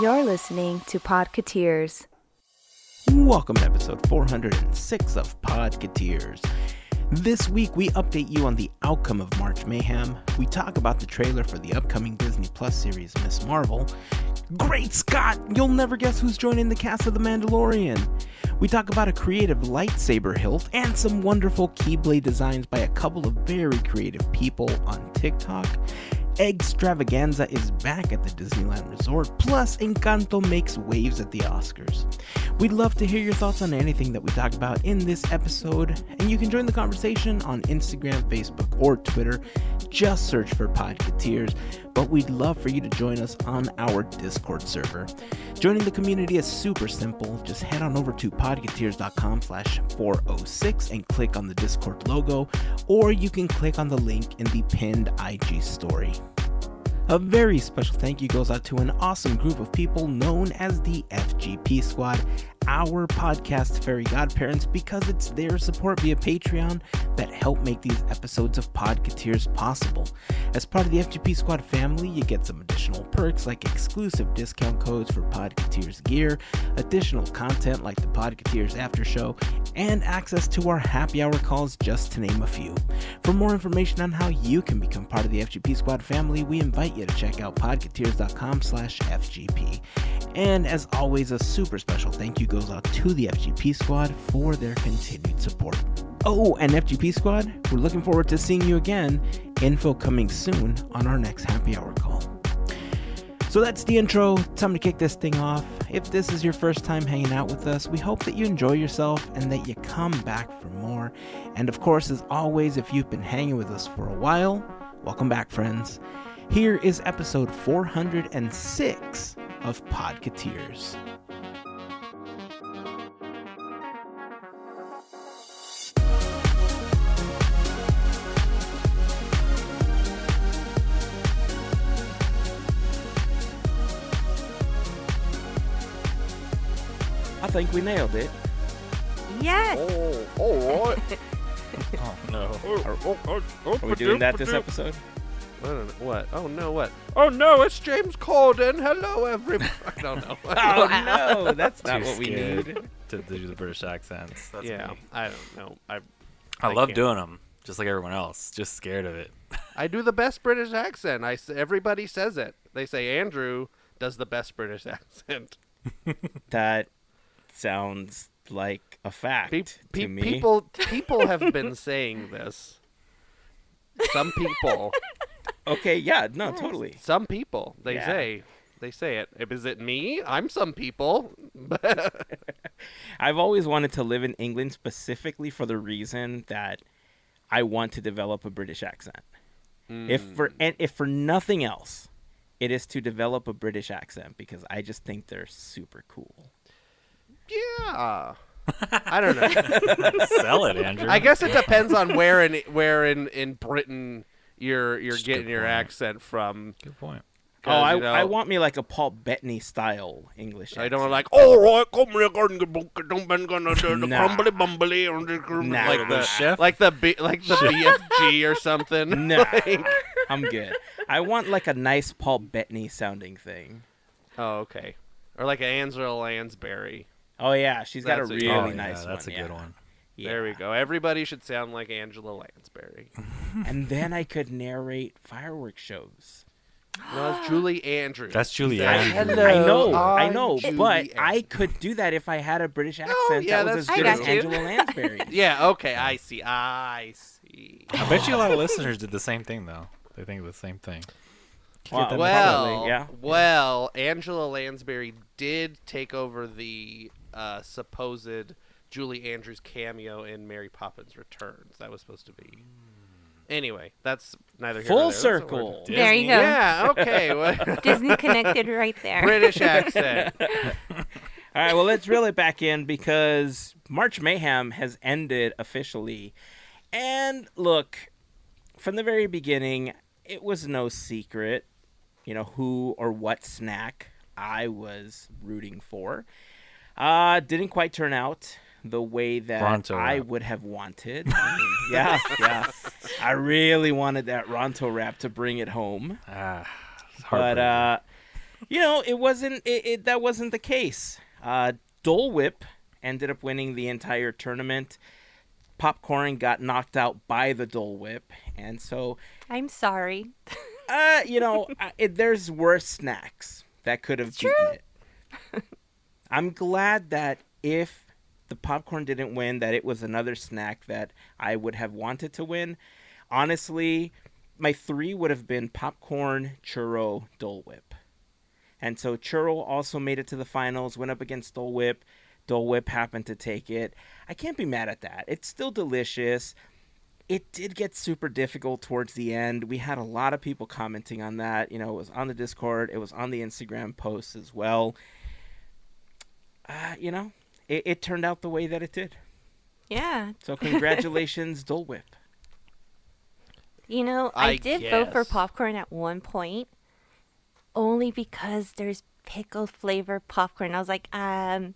You're listening to Podketeers. Welcome to episode 406 of Podketeers. This week we update you on the outcome of March Mayhem. We talk about the trailer for the upcoming Disney Plus series Ms. Marvel. Great Scott! You'll never guess who's joining the cast of The Mandalorian. We talk about a creative lightsaber hilt and some wonderful Keyblade designs by a couple of very creative people on TikTok. Egg-scramble-ganza is back at the Disneyland Resort, plus Encanto makes waves at the Oscars. We'd love to hear your thoughts on anything that we talk about in this episode, and you can join the conversation on Instagram, Facebook, or Twitter. Just search for Podketeers, but we'd love for you to join us on our Discord server. Joining the community is super simple. Just head on over to podketeers.com/406 and click on the Discord logo, or you can click on the link in the pinned IG story. A very special thank you goes out to an awesome group of people known as the FGP Squad, our podcast Fairy Godparents, because it's their support via Patreon that help make these episodes of Podketeers possible. As part of the FGP Squad family, you get some additional perks like exclusive discount codes for Podketeers gear, additional content like the Podketeers After Show, and access to our happy hour calls, just to name a few. For more information on how you can become part of the FGP Squad family, we invite you to check out podketeers.com/FGP. And as always, a super special thank you goes out to the FGP Squad for their continued support. Oh, and FGP Squad, we're looking forward to seeing you again. Info coming soon on our next happy hour call. So that's the intro. Time to kick this thing off. If this is your first time hanging out with us, we hope that you enjoy yourself and that you come back for more. And of course, as always, if you've been hanging with us for a while, welcome back, friends. Here is episode 406 of Podketeers. I think we nailed it. Yes! Oh, all right. Oh no. Are we doing that this episode? What? Oh no, what? Oh no, it's James Corden. Hello, everybody. I don't know. Oh no, that's not Too what we scared need. to do the British accents. That's Yeah, me. I don't know. I love can't. doing them, just like everyone else. Just scared of it. I do the best British accent. Everybody says it. They say Andrew does the best British accent. That sounds like a fact to me. People have been saying this. Some people. Okay, yeah, no, totally. Some people. They Yeah. say it. Is it me? I'm some people. I've always wanted to live in England specifically for the reason that I want to develop a British accent. If for nothing else, it is to develop a British accent because I just think they're super cool. Yeah. I don't know. Sell it, Andrew. I guess it depends on where in Britain you're getting your point. accent from. Good point. Oh, I want me like a Paul Bettany style English accent. I don't like. All right, come here, don't been gonna do the Nah. crumbly bumbly or the Nah. like the Chef? like the BFG or something. Nah, I'm good. I want like a nice Paul Bettany sounding thing. Oh, okay. Or like an Angela Lansbury. Oh yeah, she's got a That's a- really Oh, nice yeah, that's one. a good one. Yeah. There we go. Everybody should sound like Angela Lansbury. And then I could narrate fireworks shows. No, it's Julie Andrews. That's Julie Say, Andrews. "Hello, I I'm know, Julie but I Andrews." could do that if I had a British accent yeah, that was as that's good true. as I got you. Angela Lansbury. Yeah, okay, I see. I bet you a lot of listeners did the same thing, though. They think the same thing. Well, them probably, yeah. Well, Angela Lansbury did take over the supposed Julie Andrews cameo in Mary Poppins Returns. That was supposed to be. Anyway, that's neither here nor Full there. circle. There you go. Yeah, okay. Well, Disney connected right there. British accent. All right, well, let's reel it back in because March Mayhem has ended officially. And look, from the very beginning, it was no secret, who or what snack I was rooting for. Didn't quite turn out the way that Ronto I wrap. would have wanted. I mean, yeah. I really wanted that Ronto wrap to bring it home. It's But heartbreaking. It wasn't. That wasn't the case. Dole Whip ended up winning the entire tournament. Popcorn got knocked out by the Dole Whip, and so I'm sorry. there's worse snacks that could have beaten it. I'm glad that if the popcorn didn't win, that it was another snack that I would have wanted to win. Honestly, my 3 would have been popcorn, churro, Dole Whip. And so churro also made it to the finals, went up against Dole Whip. Dole Whip happened to take it. I can't be mad at that. It's still delicious. It did get super difficult towards the end. We had a lot of people commenting on that. It was on the Discord. It was on the Instagram posts as well. It turned out the way that it did. Yeah. So congratulations, Dole Whip. I did vote for guess. popcorn at one point, only because there's pickle flavored popcorn. I was like, I'm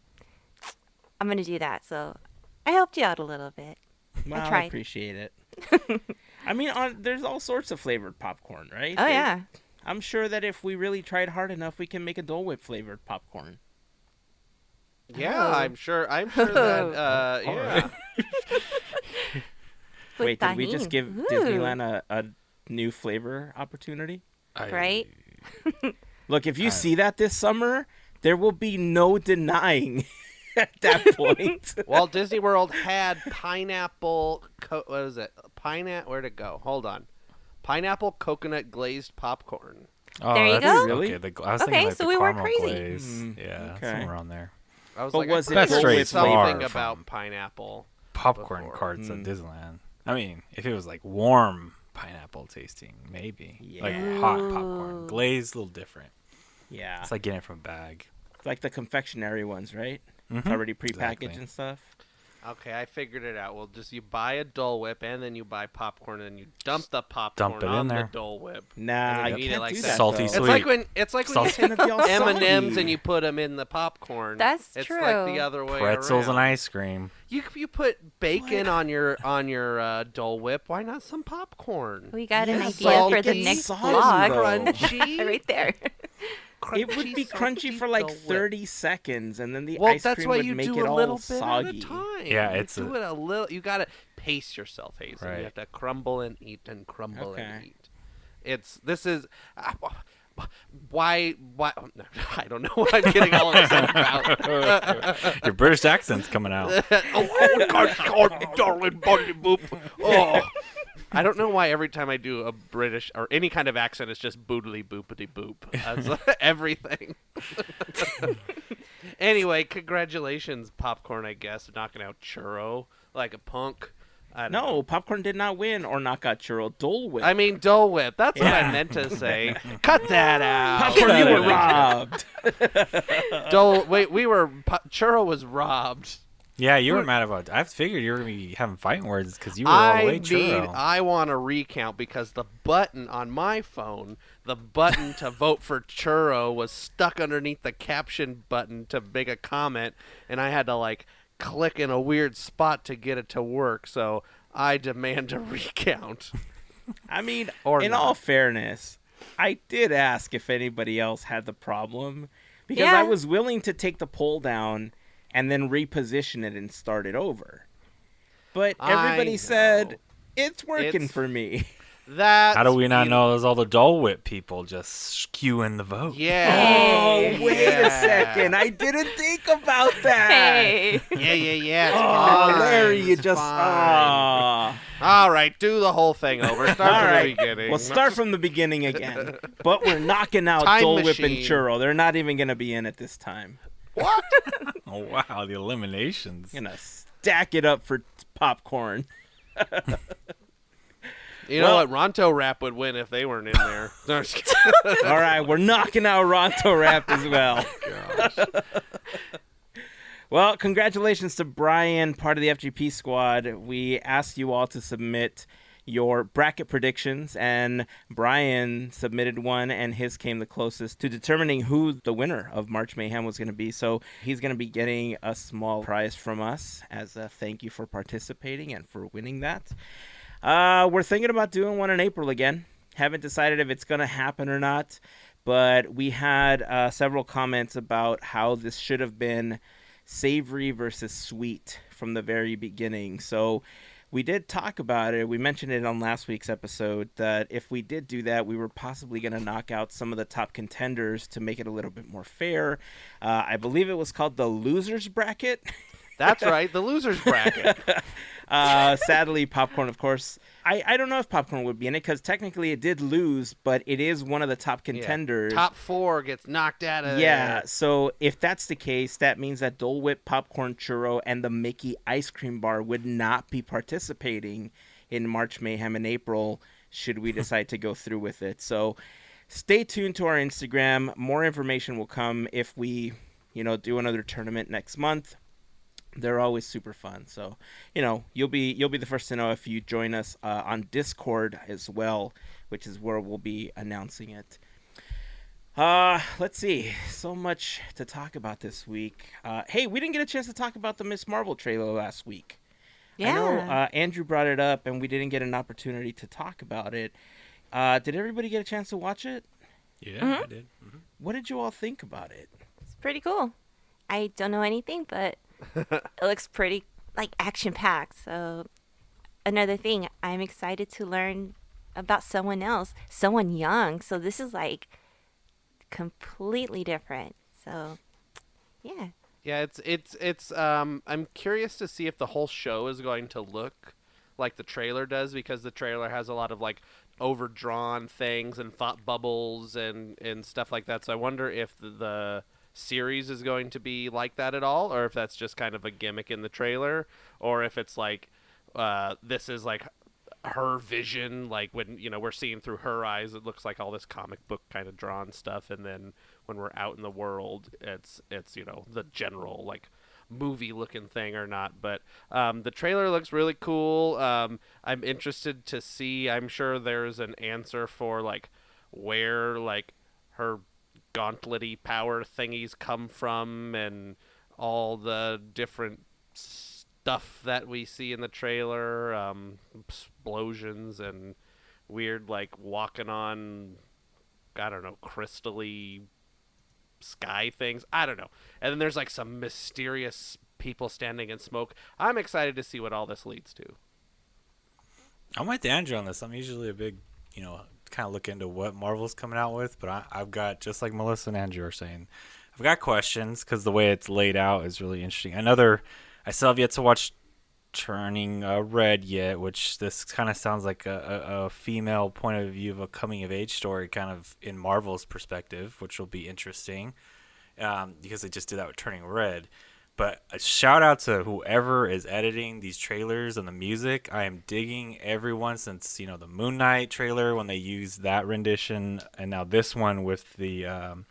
gonna do that. So I helped you out a little bit. Well, I tried. appreciate it. I mean, there's all sorts of flavored popcorn, right? Oh yeah. I'm sure that if we really tried hard enough, we can make a Dole Whip flavored popcorn. Yeah, Oh. I'm sure that. Yeah. With Wait, did we just tahini. give Ooh. Disneyland a new flavor opportunity? Right? Look, if you see that this summer, there will be no denying at that point. Walt Disney World had pineapple. What was it? Where'd it go? Hold on. Pineapple coconut glazed popcorn. Oh, There you that's- go. Really? Okay, I was thinking Okay, like so the we weren't caramel crazy. glaze. Yeah, okay. somewhere around there. I was But like, was I it could've Dole heard Whip something flavor about from- pineapple. Popcorn Before. carts at Disneyland. I mean, if it was like warm pineapple tasting, maybe. Like Yeah. hot popcorn. Glazed, a little different. Yeah. It's like getting it from a bag. It's like the confectionery ones, right? Mhm. It's already prepackaged Exactly. and stuff. Okay, I figured it out. Well, you buy a Dole Whip and then you buy popcorn and you dump the popcorn Dump it on in the there. Dole Whip. Nah, And then I you eat it can't like do that. that. Salty though. sweet. It's like when you Salty. take It's all M&Ms soggy. and you put them in the popcorn. That's it's true. like the other way Pretzels around. and ice cream. You put bacon on your Dole Whip. Why not some popcorn? We got an Yeah, idea salty, for the next soggy, vlog. though. Crunchy. Right there. It would be crunchy for like 30 seconds, and then the Well, ice that's cream why would you make do it a all little bit soggy. at a time. Yeah, you it's do it a little. You gotta pace yourself, Heyzen. Right. You have to crumble and eat and crumble and Okay. eat. This is why no, I don't know what I'm getting all upset about. Your British accent's coming out. Darling, buddy, boop. Oh. I don't know why every time I do a British or any kind of accent, it's just boodly boopity boop. That's everything. Anyway, congratulations, Popcorn, I guess, knocking out Churro like a punk. I don't know. No, popcorn did not win or knock out churro. Dole Whip. I mean Dole Whip. That's what Yeah. I meant to say. Cut that out. popcorn, you were robbed. Churro was robbed. Yeah, you were mad about. I figured you were gonna be having fighting words because you were all the way churro. I want to recount because the button on my phone, the button to vote for Churro was stuck underneath the caption button to make a comment, and I had to like click in a weird spot to get it to work. So I demand a recount. I mean, Or in not. all fairness, I did ask if anybody else had the problem because Yeah. I was willing to take the poll down and then reposition it and start it over. But everybody I said know. it's working It's- for me. That's How do we not you- know there's all the Dole Whip people just skewing the vote? Yeah. Oh, wait a Yeah. second. I didn't think about that. Hey. Yeah. It's Oh, fine. Larry, you It's just... fine. All right, do the whole thing over. Start All from right, the beginning. we'll start from the beginning again. But we're knocking out Time Dole Whip and machine. Churro. They're not even going to be in it this time. What? Oh wow, the eliminations. Going to stack it up for popcorn. You know Well- what? Ronto Rap would win if they weren't in there. No, I'm just kidding. All right, we're knocking out Ronto Rap as well. Well, congratulations to Brian, part of the FGP Squad. We asked you all to submit your bracket predictions, and Brian submitted one, and his came the closest to determining who the winner of March Mayhem was going to be. So he's going to be getting a small prize from us as a thank you for participating and for winning that. We're thinking about doing one in April again. Haven't decided if it's going to happen or not. but we had several comments about how this should have been savory versus sweet from the very beginning. So we did talk about it. We mentioned it on last week's episode that if we did do that, we were possibly going to knock out some of the top contenders to make it a little bit more fair. I believe it was called the losers bracket. That's right, the losers bracket. Sadly, Popcorn, of course. I don't know if Popcorn would be in it because technically it did lose, but it is one of the top contenders. Top 4 gets knocked out of Yeah, there. so if that's the case, that means that Dole Whip, Popcorn Churro, and the Mickey Ice Cream Bar would not be participating in March Mayhem in April should we decide to go through with it. So stay tuned to our Instagram. More information will come if we, do another tournament next month. They're always super fun. So, you'll be the first to know if you join us on Discord as well, which is where we'll be announcing it. Let's see. So much to talk about this week. Hey, we didn't get a chance to talk about the Miss Marvel trailer last week. Yeah. I know Andrew brought it up, and we didn't get an opportunity to talk about it. Did everybody get a chance to watch it? Yeah, I did. Mm-hmm. What did you all think about it? It's pretty cool. I don't know anything, but it looks pretty action-packed. So another thing, I'm excited to learn about someone else, someone young. So this is completely different. So yeah. Yeah, it's I'm curious to see if the whole show is going to look like the trailer does, because the trailer has a lot of overdrawn things and thought bubbles and stuff like that. So I wonder if the series is going to be like that at all, or if that's just kind of a gimmick in the trailer, or if it's this is her vision, when we're seeing through her eyes, it looks like all this comic book kind of drawn stuff, and then when we're out in the world, it's the general movie looking thing or not. But the trailer looks really cool. I'm interested to see. I'm sure there's an answer for where her gauntlet-y power thingies come from, and all the different stuff that we see in the trailer, explosions and weird walking on, I don't know, crystally sky things. I don't know. And then there's some mysterious people standing in smoke. I'm excited to see what all this leads to. I'm with Andrew on this. I'm usually a big, kind of look into what Marvel's coming out with, but I've got, just like Melissa and Andrew are saying, I've got questions because the way it's laid out is really interesting. I still have yet to watch Turning Red yet, which this kind of sounds like a female point of view of a coming of age story, kind of in Marvel's perspective, which will be interesting because they just did that with Turning Red. But a shout out to whoever is editing these trailers and the music. I am digging everyone since, the Moon Knight trailer when they used that rendition, and now this one with the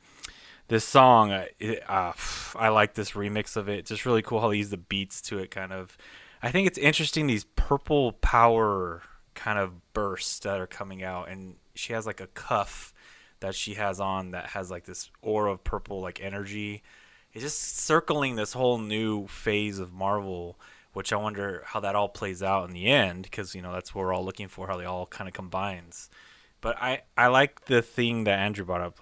this song. I like this remix of it. It's just really cool how they use the beats to it. Kind of, I think it's interesting, these purple power kind of bursts that are coming out, and she has a cuff that she has on that has this aura of purple energy. It's just circling this whole new phase of Marvel, which I wonder how that all plays out in the end, because that's what we're all looking for, how they all kind of combines. But I like the thing that Andrew brought up,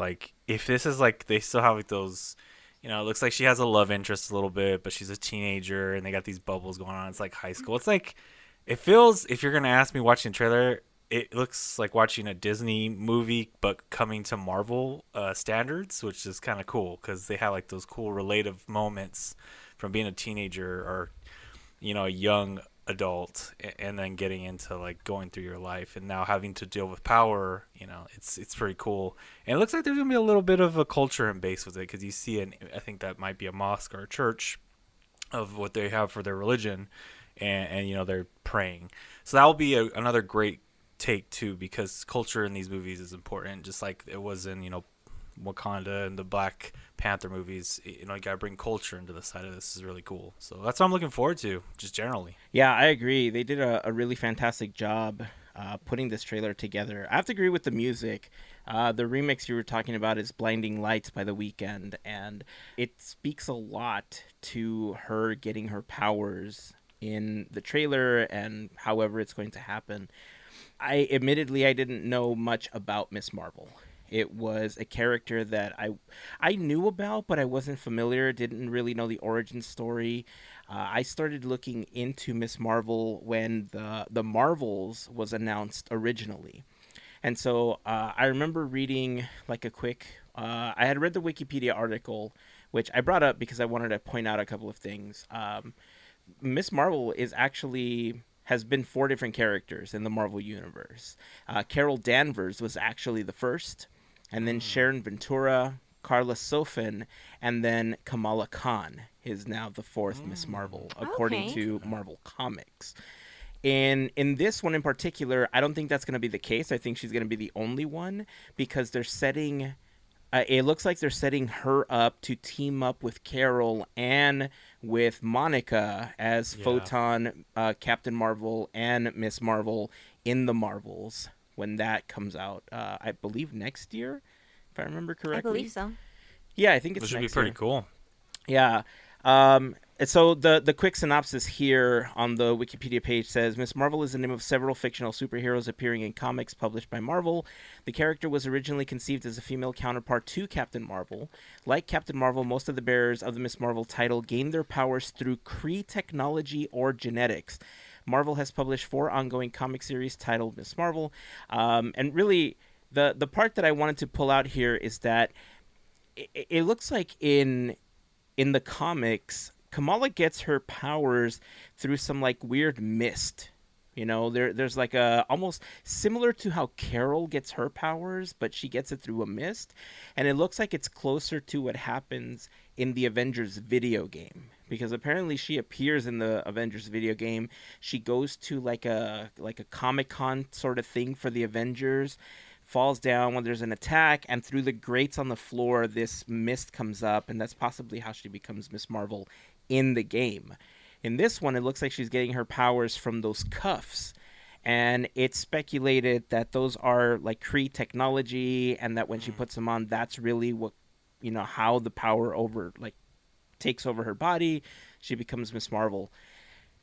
if this is they still have those, it looks like she has a love interest a little bit, but she's a teenager and they got these bubbles going on. It's high school. It's it feels, if you're gonna ask me watching the trailer, it looks like watching a Disney movie, but coming to Marvel standards, which is kind of cool because they have those cool relative moments from being a teenager or, a young adult, and then getting into going through your life and now having to deal with power. It's pretty cool. And it looks like there's gonna be a little bit of a culture in base with it, because you see, I think that might be a mosque or a church of what they have for their religion, and they're praying. So that will be another great take too, because culture in these movies is important, just like it was in Wakanda and the Black Panther movies. You gotta bring culture into the side of this. Is really cool. So that's what I'm looking forward to, just generally. Yeah, I agree. They did a really fantastic job putting this trailer together. I have to agree with the music. The remix you were talking about is Blinding Lights by The Weeknd, and it speaks a lot to her getting her powers in the trailer and however it's going to happen. I didn't know much about Miss Marvel. It was a character that I knew about, but I wasn't familiar, didn't really know the origin story. I started looking into Miss Marvel when the Marvels was announced originally. And so I remember reading like a quick, I had read the Wikipedia article, which I brought up because I wanted to point out a couple of things. Miss Marvel has been 4 different characters in the Marvel Universe. Carol Danvers was actually the first, and then Sharon Ventura, Carla Sofin, and then Kamala Khan is now the 4th Miss Marvel, according Okay. to Marvel Comics. In this one in particular, I don't think that's going to be the case. I think she's going to be the only one because they're setting. It looks like they're setting her up to team up with Carol and with Monica as Photon, Captain Marvel, and Miss Marvel in the Marvels when that comes out. I believe next year, if I remember I correctly. believe so. Yeah, I think it's Which would be next pretty year. cool. Yeah. And so the quick synopsis here on the Wikipedia page says, Miss Marvel is the name of several fictional superheroes appearing in comics published by Marvel. The character was originally conceived as a female counterpart to Captain Marvel. Like Captain Marvel, most of the bearers of the Miss Marvel title gain their powers through Kree technology or genetics. Marvel has published 4 ongoing comic series titled Miss Marvel. And really, the part that I wanted to pull out here is that it looks like in the comics, Kamala gets her powers through some like weird mist. You know, there's like a almost similar to how Carol gets her powers, but she gets it through a mist, and it looks like it's closer to what happens in the Avengers video game because apparently she appears in the Avengers video game. She goes to like a Comic-Con sort of thing for the Avengers, falls down when there's an attack, and through the grates on the floor, this mist comes up, and that's possibly how she becomes Miss Marvel in the game. In this one, it looks like she's getting her powers from those cuffs, and it's speculated that those are like Kree technology, and that when she puts them on, that's really what, you know, how the power takes over her body. She becomes Miss Marvel.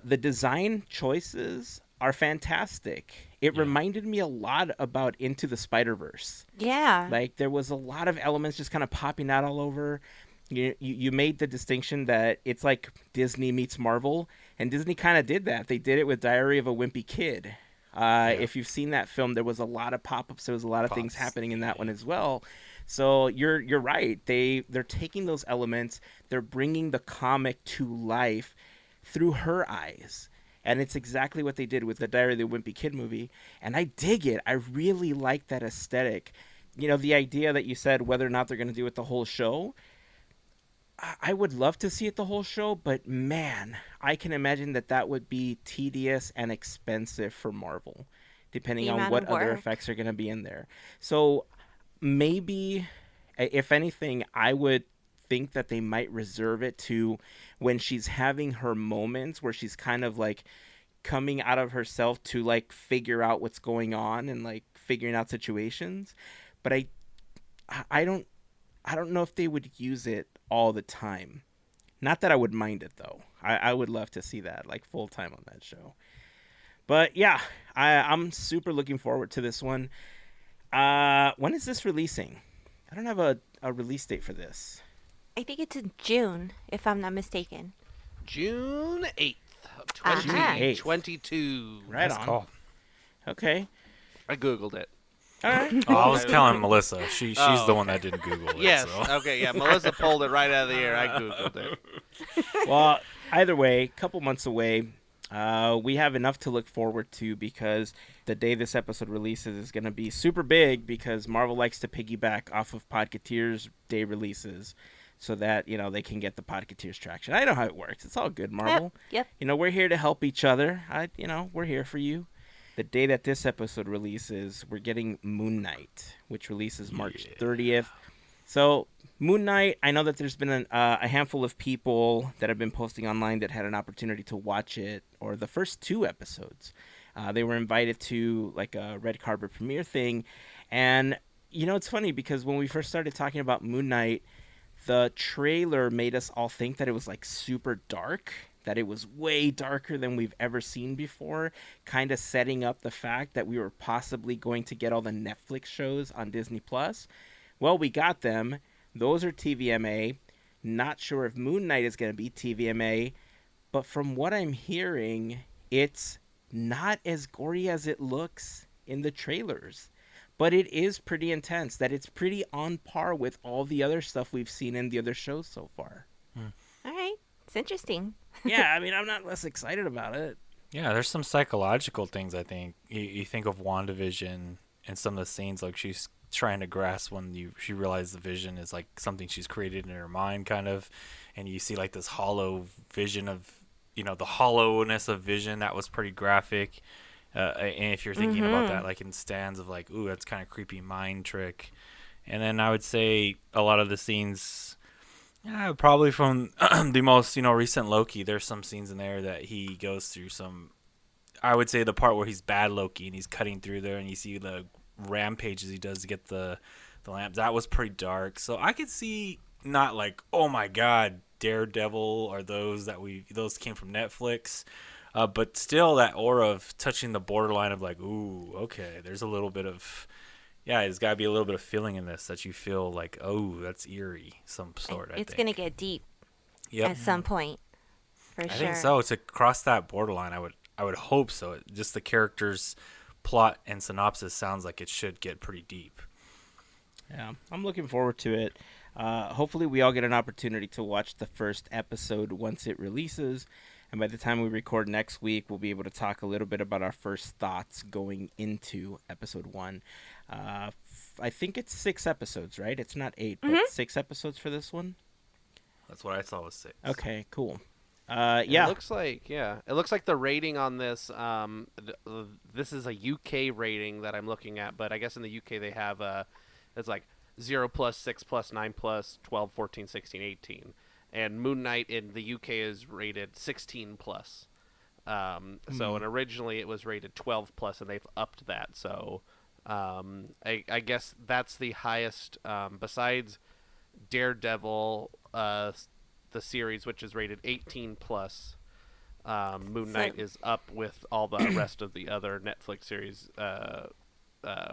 The design choices are fantastic. It reminded me a lot about Into the Spider-Verse. Yeah. Like there was a lot of elements just kind of popping out all over. You made the distinction that it's like Disney meets Marvel, and Disney kind of did that. They did it with Diary of a Wimpy Kid. If you've seen that film, there was a lot of pop-ups. There was a lot of things happening in that one as well. So you're right. They're taking those elements. They're bringing the comic to life through her eyes. And it's exactly what they did with the Diary of the Wimpy Kid movie. And I dig it. I really like that aesthetic. You know, the idea that you said whether or not they're going to do it the whole show, I would love to see it the whole show, but man, I can imagine that would be tedious and expensive for Marvel, depending The on amount what of other work. effects are going to be in there. So maybe, if anything, I would think that they might reserve it to when she's having her moments where she's kind of like coming out of herself to like figure out what's going on and like figuring out situations. But I don't know if they would use it all the time. Not that I would mind it though. I would love to see that like full time on that show. But yeah, I'm super looking forward to this one. When is this releasing? I don't have a release date for this. I think it's in June, if I'm not mistaken. June 8th, Aha. 2022. Right Nice on. call. Okay. I Googled it. All right. Oh, I was telling Melissa. She's Oh, the one that didn't Google it. Yes. So. Okay, yeah. Melissa pulled it right out of the air. I Googled it. Well, either way, couple months away. We have enough to look forward to because the day this episode releases is going to be super big because Marvel likes to piggyback off of Podketeers day releases so that, you know, they can get the Podketeers traction. I know how it works. It's all good, Marvel. Yep. You know, we're here to help each other. We're here for you. The day that this episode releases, we're getting Moon Knight, which releases March 30th. So Moon Knight, I know that there's been a handful of people that have been posting online that had an opportunity to watch it, or the first 2 episodes. They were invited to like a red carpet premiere thing. And, you know, it's funny because when we first started talking about Moon Knight, the trailer made us all think that it was like super dark. that it was way darker than we've ever seen before, kind of setting up the fact that we were possibly going to get all the Netflix shows on Disney Plus. Well, we got them. Those are TVMA. Not sure if Moon Knight is going to be TVMA, but from what I'm hearing, it's not as gory as it looks in the trailers. But it is pretty intense, that it's pretty on par with all the other stuff we've seen in the other shows so far. All right. It's interesting. Yeah, I mean, I'm not less excited about it. Yeah, there's some psychological things, I think. You think of WandaVision and some of the scenes, like she's trying to grasp when she realizes the vision is like something she's created in her mind, kind of. And you see like this hollow vision of, the hollowness of vision. That was pretty graphic. And if you're thinking about that, like in stands of like, ooh, that's kind of creepy mind trick. And then I would say a lot of the scenes, probably from the most, recent Loki, there's some scenes in there that he goes through some, I would say the part where he's bad Loki and he's cutting through there and you see the rampages he does to get the lamp. That was pretty dark. So I could see not like, oh my God, Daredevil or those came from Netflix. But still that aura of touching the borderline of like, ooh, okay, there's a little bit of, there's got to be a little bit of feeling in this that you feel like, oh, that's eerie, some sort. It's going to get deep at some point, for sure. I think so. To cross that borderline, I would hope so. Just the characters' plot and synopsis sounds like it should get pretty deep. Yeah, I'm looking forward to it. Hopefully we all get an opportunity to watch the first episode once it releases. And by the time we record next week, we'll be able to talk a little bit about our first thoughts going into episode 1. I think it's 6 episodes, right? It's not 8, but 6 episodes for this one? That's what I saw was 6. Okay, cool. It looks like the rating on this, this is a UK rating that I'm looking at, but I guess in the UK they have, it's like 0+, 6+, 9+, 12, 14, 16, 18. And Moon Knight in the UK is rated 16+. So and originally it was rated 12+, and they've upped that. So I guess that's the highest, besides Daredevil, the series, which is rated 18+. Moon Knight is up with all the rest of the other Netflix series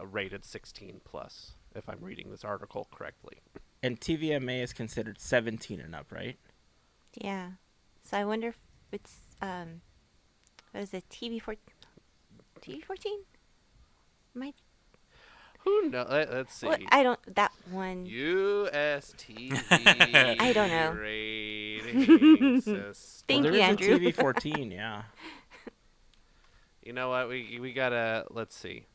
rated 16+, if I'm reading this article correctly. And TVMA is considered 17 and up, right? Yeah. So I wonder if it's, what is it, TV14? Who knows? Let's see. Well, I don't, that one. US TV. I don't know. Rating system. Thank there you, is Andrew. a TV14, yeah. You know what? We gotta, let's see.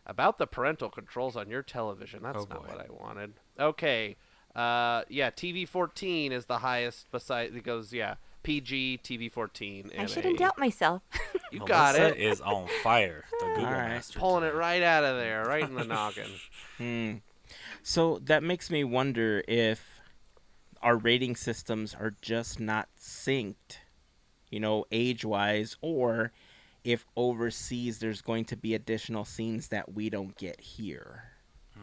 About the parental controls on your television. That's not what I wanted. Okay. TV14 is the highest. Besides, it goes PG, TV14. I shouldn't doubt myself. You Melissa got it. is on fire. The Google right. Master Pulling today. it right out of there, right in the noggin. So that makes me wonder if our rating systems are just not synced, age-wise, or if overseas there's going to be additional scenes that we don't get here.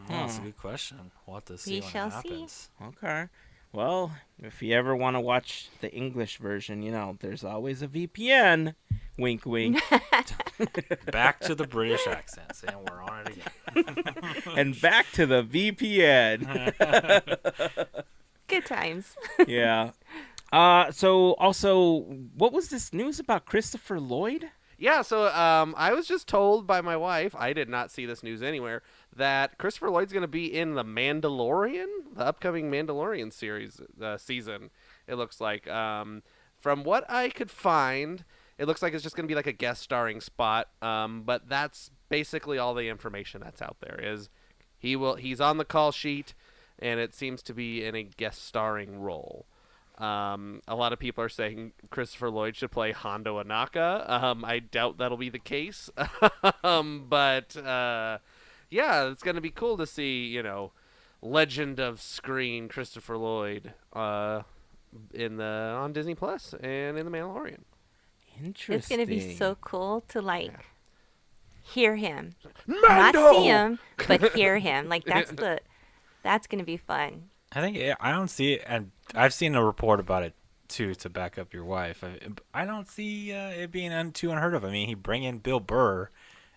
That's a good question. We'll have to see when shall it happens. Okay. Well, if you ever want to watch the English version, there's always a VPN. Wink, wink. Back to the British accents, and we're on it again. And back to the VPN. Good times. Yeah. So also, what was this news about Christopher Lloyd? Yeah, so I was just told by my wife, I did not see this news anywhere, that Christopher Lloyd's going to be in The Mandalorian, the upcoming Mandalorian series season, it looks like. From what I could find, it looks like it's just going to be like a guest starring spot, but that's basically all the information that's out there. Is he's on the call sheet, and it seems to be in a guest starring role. A lot of people are saying Christopher Lloyd should play Hondo Anaka. I doubt that'll be the case. But it's going to be cool to see, legend of screen Christopher Lloyd on Disney Plus and in The Mandalorian. Interesting. It's going to be so cool to hear him. Mando! Not see him, but hear him. That's going to be fun. I think I don't see it, and I've seen a report about it too to back up your wife. I don't see it being too unheard of. I mean, he bring in Bill Burr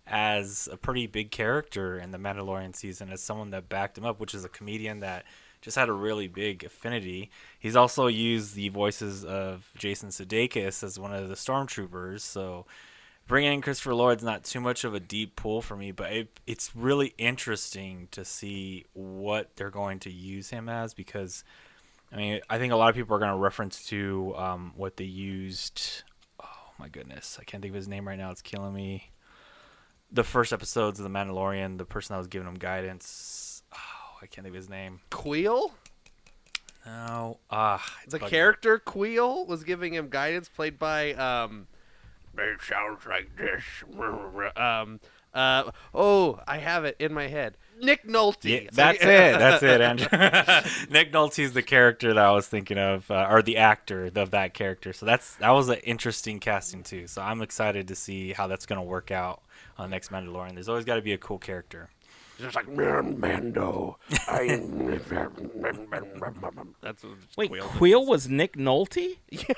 as a pretty big character in the Mandalorian season as someone that backed him up, which is a comedian that just had a really big affinity. He's also used the voices of Jason Sudeikis as one of the stormtroopers, so bringing in Christopher Lloyd's not too much of a deep pull for me, but it's really interesting to see what they're going to use him as, because I mean, I think a lot of people are going to reference to what they used. Oh my goodness, I can't think of his name right now. It's killing me. The first episodes of The Mandalorian, the person that was giving him guidance. Oh, I can't think of his name. Queel? No. The character Queel was giving him guidance, played by it sounds like this. I have it in my head. Nick Nolte. Yeah, that's it, Andrew. Nick Nolte's the character that I was thinking of, or the actor of that character. So that was an interesting casting too. So I'm excited to see how that's going to work out on the next Mandalorian. There's always got to be a cool character. Just like Mando. That's Wait, Queel was Nick Nolte? Yeah.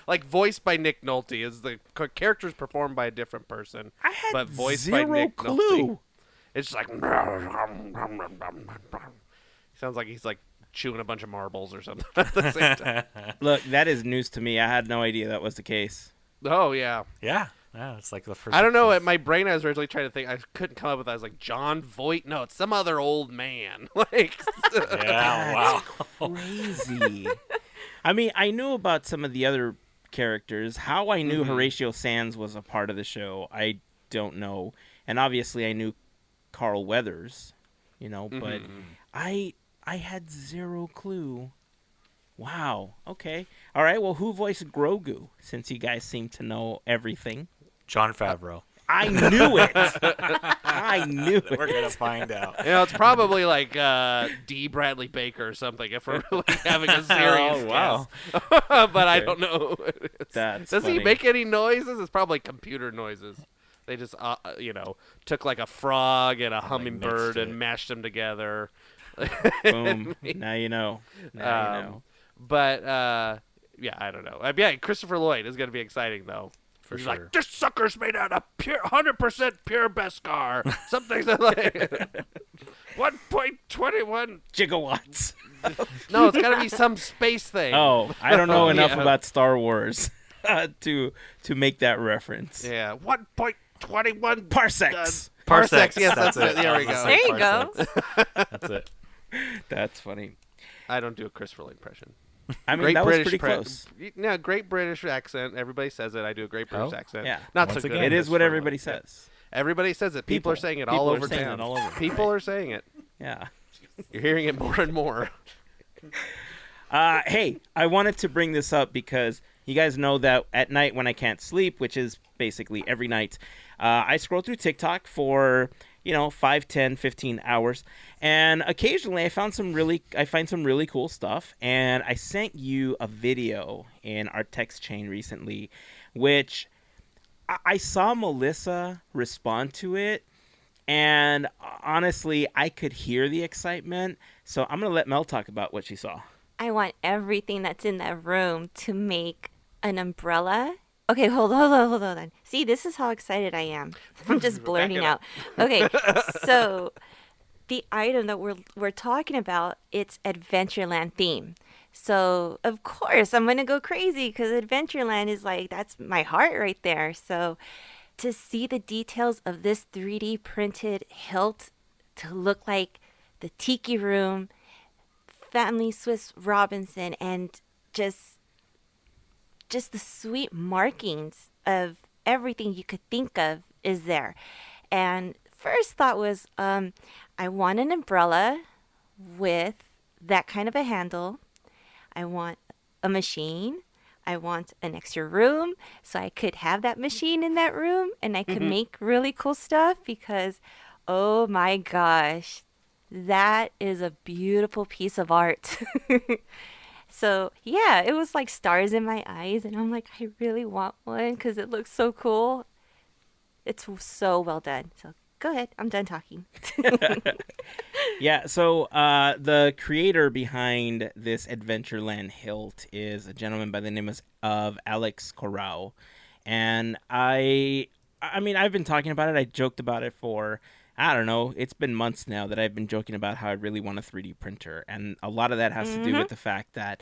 Like voiced by Nick Nolte. Is the character's performed by a different person, I had but voiced zero by Nick clue. Nolte. It's like sounds like he's like chewing a bunch of marbles or something at the same time. Look, that is news to me. I had no idea that was the case. Oh yeah. Yeah, it's like the first. I don't know. At my brain, I was originally trying to think. I couldn't come up with. I was like John Voight. No, it's some other old man. Like. Yeah. Wow. Crazy. I mean, I knew about some of the other characters. How I knew Horatio Sands was a part of the show, I don't know. And obviously, I knew Carl Weathers, but I had zero clue. Wow. Okay. All right. Well, who voiced Grogu? Since you guys seem to know everything. Jon Favreau. I knew it. I knew it. We're gonna find out. It's probably like D. Bradley Baker or something. If we're really having a serious wow. guess. But I don't know. That's Does funny. he make any noises? It's probably computer noises. They just, took like a frog and a hummingbird and mashed them together. Boom. Now you know. Now you know. But, yeah, I don't know. Yeah, Christopher Lloyd is going to be exciting, though. For He's sure. like, this sucker's made out of 100% pure Beskar. Something's like 1.21 gigawatts. No, it's got to be some space thing. Oh, I don't know enough Yeah. about Star Wars to make that reference. Yeah, 1.21 Parsecs. Parsecs. Yes, that's it. There we go. There you go. That's it. That's funny. I don't do a Christopher Lloyd impression. I mean, Great that was British pretty close. No, great British accent. Everybody says it. I do a great British accent. Yeah. Not Once so good. again, It is what Christopher everybody Lloyd. says. Everybody says it. People are saying it all People are over saying town. it all over. People are saying it. Yeah. You're hearing it more and more. Hey, I wanted to bring this up because you guys know that at night when I can't sleep, which is basically every night, I scroll through TikTok for 5, 10, 15 hours, and occasionally I find some really cool stuff, and I sent you a video in our text chain recently, which I saw Melissa respond to it, and honestly, I could hear the excitement, so I'm going to let Mel talk about what she saw. I want everything that's in that room to make an umbrella. Okay, hold on. See, this is how excited I am. I'm just blurting out. Okay, so the item that we're talking about, it's Adventureland theme. So, of course, I'm going to go crazy because Adventureland is like, that's my heart right there. So, to see the details of this 3D printed hilt to look like the Tiki Room, Family Swiss Robinson, and just the sweet markings of everything you could think of is there. And first thought was, I want an umbrella with that kind of a handle. I want a machine. I want an extra room so I could have that machine in that room and I could make really cool stuff because, oh my gosh, that is a beautiful piece of art. So, yeah, it was like stars in my eyes. And I'm like, I really want one because it looks so cool. It's so well done. So, go ahead. I'm done talking. Yeah, so the creator behind this Adventureland hilt is a gentleman by the name of Alex Corral. And I mean, I've been talking about it. I joked about it for, I don't know, it's been months now that I've been joking about how I really want a 3D printer. And a lot of that has to do with the fact that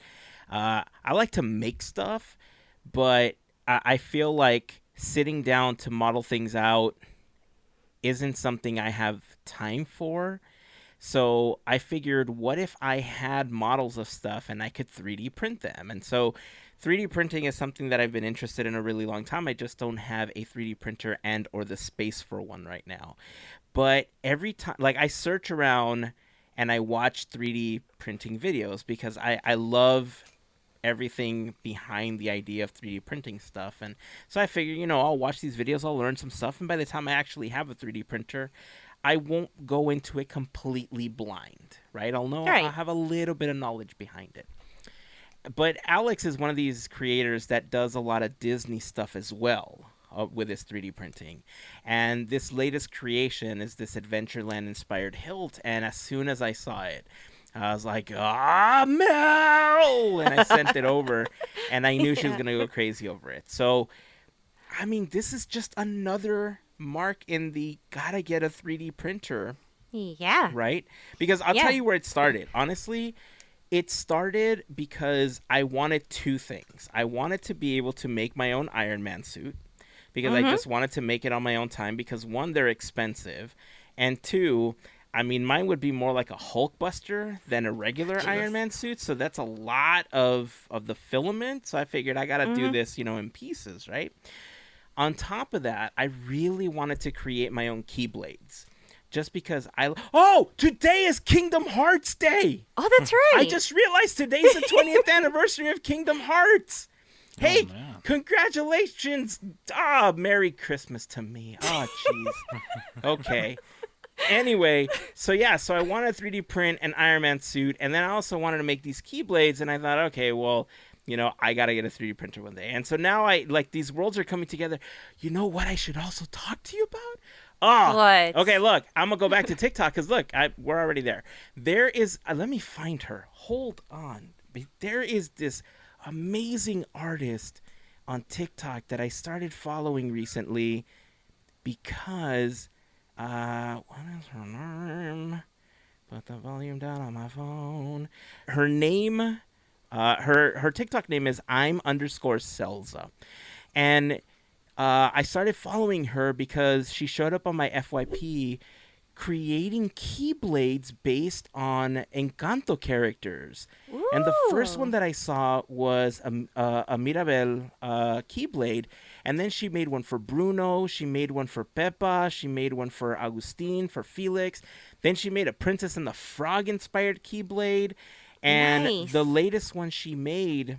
I like to make stuff, but I feel like sitting down to model things out isn't something I have time for. So I figured, what if I had models of stuff and I could 3D print them? And so 3D printing is something that I've been interested in a really long time. I just don't have a 3D printer and or the space for one right now. But every time, like, I search around and I watch 3D printing videos because I love everything behind the idea of 3D printing stuff. And so I figure, I'll watch these videos, I'll learn some stuff, and by the time I actually have a 3D printer, I won't go into it completely blind, right? I'll have a little bit of knowledge behind it. But Alex is one of these creators that does a lot of Disney stuff as well with his 3D printing. And this latest creation is this Adventureland-inspired hilt, and as soon as I saw it, I was like, Mel! And I sent it over, and I knew she was going to go crazy over it. So, I mean, this is just another mark in the gotta get a 3D printer. Yeah. Right? Because I'll tell you where it started. Honestly, it started because I wanted two things. I wanted to be able to make my own Iron Man suit because I just wanted to make it on my own time because, one, they're expensive, and two, I mean, mine would be more like a Hulkbuster than a regular Iron Man suit, so that's a lot of the filament, so I figured I gotta do this, in pieces, right? On top of that, I really wanted to create my own Keyblades. Just because today is Kingdom Hearts Day. Oh, that's right. I just realized today's the 20th anniversary of Kingdom Hearts. Hey, congratulations. Merry Christmas to me. Oh, jeez. Okay. Anyway, so I wanted to 3D print an Iron Man suit, and then I also wanted to make these Keyblades, and I thought, okay, well, I got to get a 3D printer one day. And so now these worlds are coming together. You know what I should also talk to you about? What? Okay, look, I'm going to go back to TikTok because, look, we're already there. There is, let me find her. Hold on. There is this amazing artist on TikTok that I started following recently because, what is her name? Put the volume down on my phone. Her name... her TikTok name is I'm_Selza. And I started following her because she showed up on my FYP creating Keyblades based on Encanto characters. Ooh. And the first one that I saw was a Mirabel Keyblade. And then she made one for Bruno. She made one for Peppa. She made one for Agustin, for Felix. Then she made a Princess and the Frog-inspired Keyblade. And the latest one she made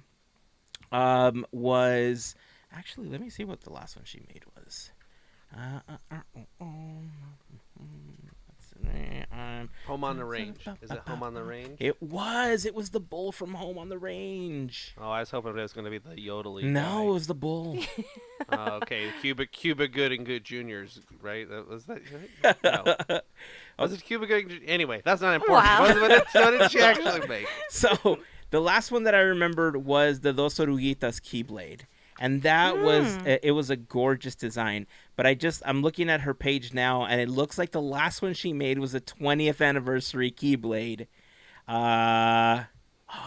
was... Actually, let me see what the last one she made was. Home on the Range. Is it Home on the Range? It was. It was the bull from Home on the Range. Oh, I was hoping it was going to be the yodeling No, guy. it was the bull. Okay, Cuba Good and Good Juniors, right? Was that right? No. Was it Cuba Good? Anyway, that's not important. Wow. What did she actually make? So, the last one that I remembered was the Dos Oruguitas Keyblade. And that was a gorgeous design. But I'm looking at her page now, and it looks like the last one she made was a 20th anniversary Keyblade.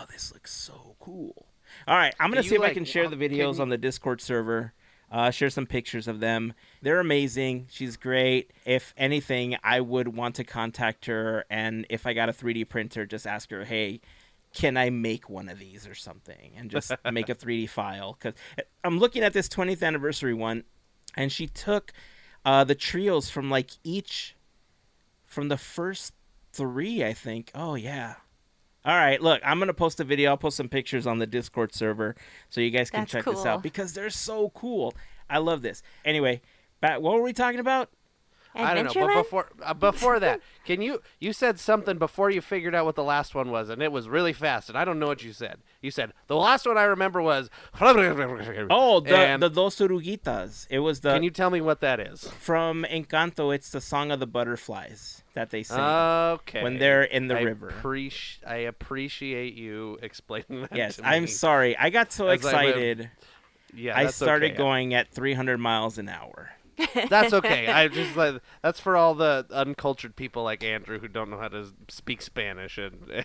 This looks so cool. All right, I'm going to see if I can share the videos on the Discord server. Share some pictures of them. They're amazing. She's great. If anything, I would want to contact her, and if I got a 3D printer, just ask her, hey, can I make one of these or something, and just make a 3D file? Because I'm looking at this 20th anniversary one, and she took the trios from from the first three, I think. Oh, yeah. All right, look, I'm going to post a video. I'll post some pictures on the Discord server so you guys can check this out because they're so cool. I love this. Anyway, what were we talking about? I don't know, but before that, you said something before you figured out what the last one was, and it was really fast, and I don't know what you said. You said the last one I remember was. Oh, the Dos Oruguitas. It was the. Can you tell me what that is? From Encanto? It's the song of the butterflies that they sing Okay. when they're in the river. I appreciate you explaining that. Yes, to me. I'm sorry. I got so excited. Yeah, I that's started okay. going at 300 miles an hour. That's okay. I just that's for all the uncultured people like Andrew who don't know how to speak Spanish and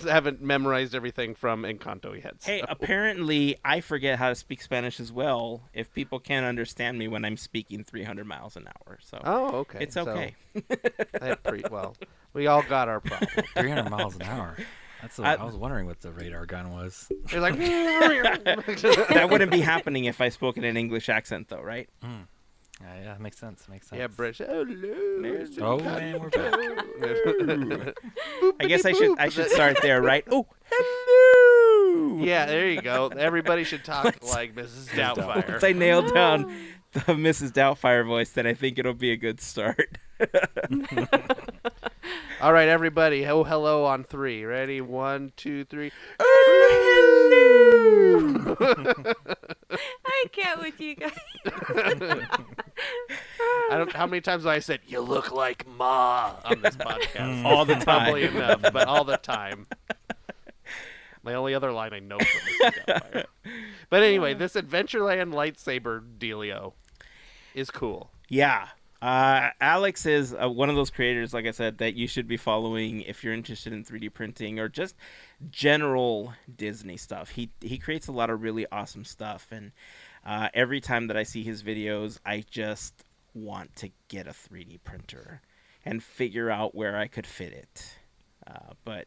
haven't memorized everything from Encanto yet. So. Hey, apparently I forget how to speak Spanish as well if people can't understand me when I'm speaking 300 miles an hour. So Oh, okay. it's okay. Well, we all got our problem. 300 miles an hour. I was wondering what the radar gun was. It's like That wouldn't be happening if I spoke in an English accent, though, right? Yeah, that makes sense. Yeah, British. Hello. Oh, man, we're back. I guess I should start there, right? Oh, hello. Yeah, there you go. Everybody should talk like Mrs. Doubtfire. Once I nail down the Mrs. Doubtfire voice, then I think it'll be a good start. All right, everybody. Oh, hello on 3. Ready? 1, 2, 3. I can't with you guys. I don't. How many times have I said "You look like Ma" on this podcast? All the time. Probably enough, but all the time. My only other line I know from Mrs. Doubtfire. But anyway, this Adventureland lightsaber dealio is cool. Yeah. Alex is one of those creators, like I said, that you should be following if you're interested in 3D printing or just general Disney stuff. He creates a lot of really awesome stuff, and every time that I see his videos, I just want to get a 3D printer and figure out where I could fit it. But,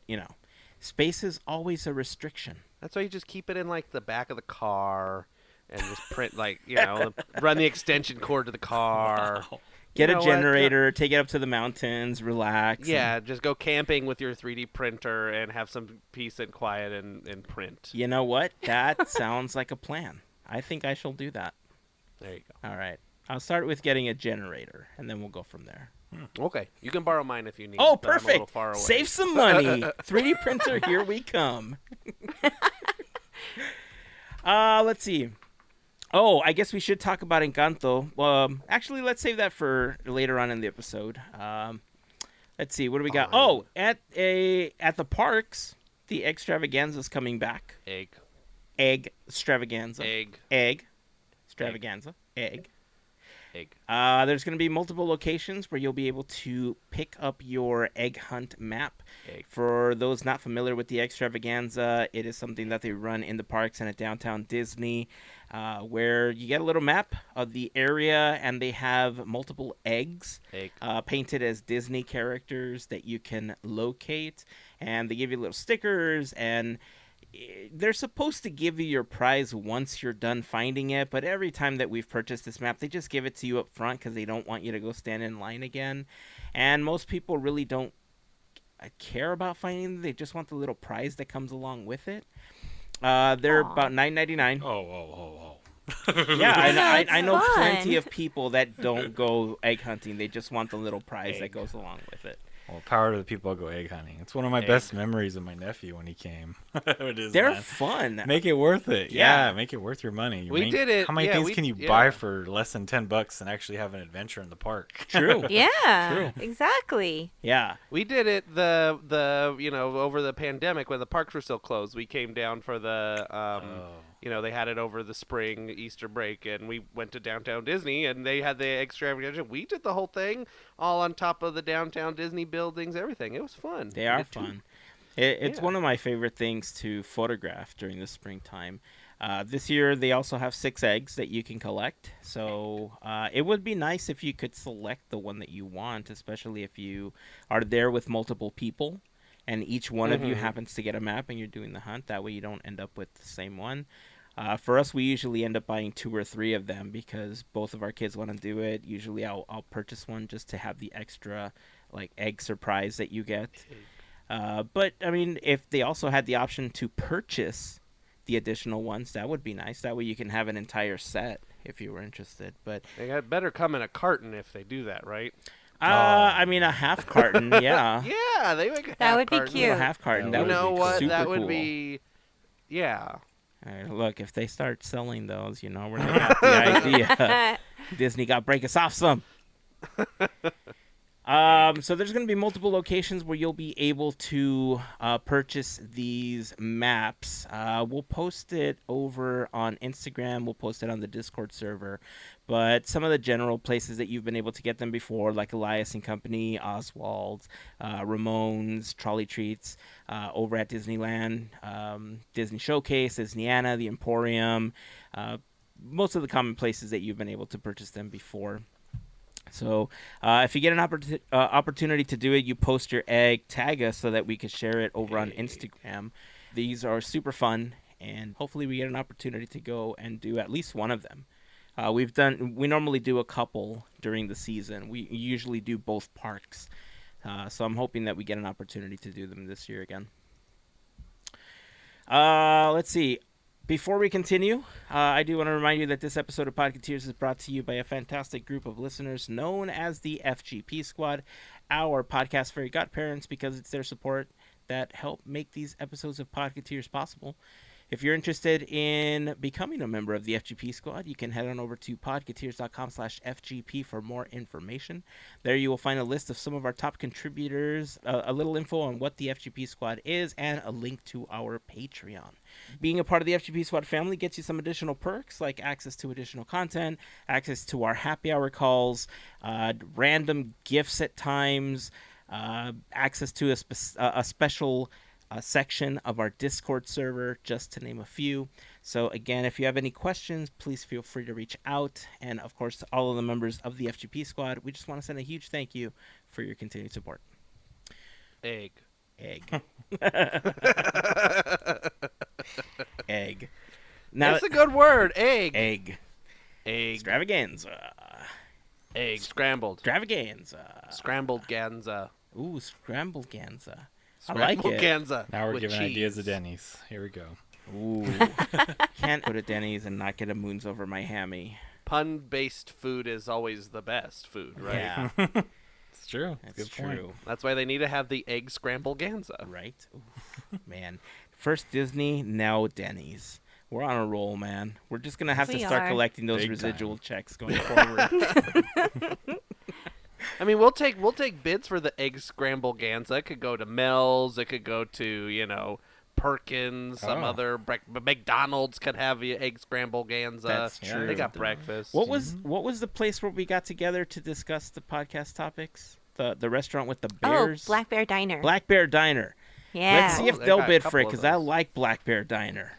space is always a restriction. That's why you just keep it in like the back of the car and just print run the extension cord to the car. Wow. Get You a know generator, take it up to the mountains, relax. Yeah, just go camping with your 3D printer and have some peace and quiet and print. You know what? That sounds like a plan. I think I shall do that. There you go. All right. I'll start with getting a generator, and then we'll go from there. Okay, you can borrow mine if you need. Oh, but I'm a little perfect. far away. Save some money. 3D printer, here we come. Let's see. Oh, I guess we should talk about Encanto. Actually, let's save that for later on in the episode. Let's see. What do we got? Fine. Oh, at the parks, the Egg-scramble-ganza's coming back. Egg-scramble-ganza. Egg-scramble-ganza. Egg. There's going to be multiple locations where you'll be able to pick up your egg hunt map. For those not familiar with the Egg-scramble-ganza, it is something that they run in the parks and at Downtown Disney, where you get a little map of the area, and they have multiple eggs painted as Disney characters that you can locate, and they give you little stickers, and they're supposed to give you your prize once you're done finding it, but every time that we've purchased this map, they just give it to you up front because they don't want you to go stand in line again. And most people really don't care about finding them. They just want the little prize that comes along with it. They're about $9.99. Oh. Yeah, I know fun. plenty of people that don't go egg hunting. They just want the little prize that goes along with it. Well, power to the people who go egg hunting. It's one of my best memories of my nephew when he came. It is, They're man. fun. Make it worth it. Yeah. Yeah, make it worth your money. We did it. How many Yeah, things we- can you yeah. buy for less than $10 and actually have an adventure in the park? True. Yeah, exactly. Yeah. We did it over the pandemic when the parks were still closed. We came down for the they had it over the spring Easter break, and we went to Downtown Disney, and they had the extravaganza. We did the whole thing all on top of the Downtown Disney buildings, everything. It was fun. They are fun. It's one of my favorite things to photograph during the springtime. This year, they also have 6 eggs that you can collect. So it would be nice if you could select the one that you want, especially if you are there with multiple people and each one of you happens to get a map and you're doing the hunt. That way you don't end up with the same one. For us, we usually end up buying 2 or 3 of them because both of our kids want to do it. Usually I'll purchase one just to have the extra egg surprise that you get. But, I mean, if they also had the option to purchase the additional ones, that would be nice. That way you can have an entire set if you were interested. But They had better come in a carton if they do that, right? I mean, a half carton, yeah. Yeah, they make a That half would be carton. cute. A half carton. That That You would would know be what? super That would cool. be, yeah. Look, if they start selling those, we're gonna have the idea. Disney got break us off some. So there's going to be multiple locations where you'll be able to purchase these maps. We'll post it over on Instagram. We'll post it on the Discord server. But some of the general places that you've been able to get them before, like Elias and Company, Oswald's, Ramone's, Trolley Treats, over at Disneyland, Disney Showcase, Disneyana, the Emporium, most of the common places that you've been able to purchase them before. So if you get an opportunity to do it, you post your egg, tag us so that we can share it over on Instagram. These are super fun, and hopefully we get an opportunity to go and do at least one of them. We normally do a couple during the season. We usually do both parks. So I'm hoping that we get an opportunity to do them this year again. Let's see. Before we continue, I do want to remind you that this episode of Podketeers is brought to you by a fantastic group of listeners known as the FGP Squad, our podcast Fairy Godparents, because it's their support that help make these episodes of Podketeers possible. If you're interested in becoming a member of the FGP Squad, you can head on over to podketeers.com/FGP for more information. There you will find a list of some of our top contributors, a little info on what the FGP Squad is, and a link to our Patreon. Being a part of the FGP Squad family gets you some additional perks, like access to additional content, access to our happy hour calls, random gifts at times, access to a special section of our Discord server, just to name a few. So again, if you have any questions, please feel free to reach out. And of course, to all of the members of the FGP Squad, we just want to send a huge thank you for your continued support. Egg. Egg. Now, That's a good word. Egg. egg. Extravaganza. Egg. Scrambled. Extravaganza. Scrambled-ganza. Ooh, scramble-ganza. I like it. Scrambled-ganza. Now we're with giving cheese. ideas to Denny's. Here we go. Ooh. Can't go to Denny's and not get a moons over my hammy. Pun-based food is always the best food, right? Yeah, It's true. that's Good point. true. That's why they need to have the Egg-scramble-ganza. Right? Oof. Man. First Disney, now Denny's. We're on a roll, man. We're just going to have to We start are. collecting those Big residual checks going forward. I mean, we'll take bids for the Egg-scramble-ganza. It could go to Mel's. It could go to, Perkins. Some Oh. other McDonald's could have the Egg-scramble-ganza. That's Yeah, They true. got breakfast. What was the place where we got together to discuss the podcast topics? The restaurant with the bears? Oh, Black Bear Diner. Black Bear Diner. Yeah. Let's see if they they'll got a bid for couple it, of because I those. like Black Bear Diner.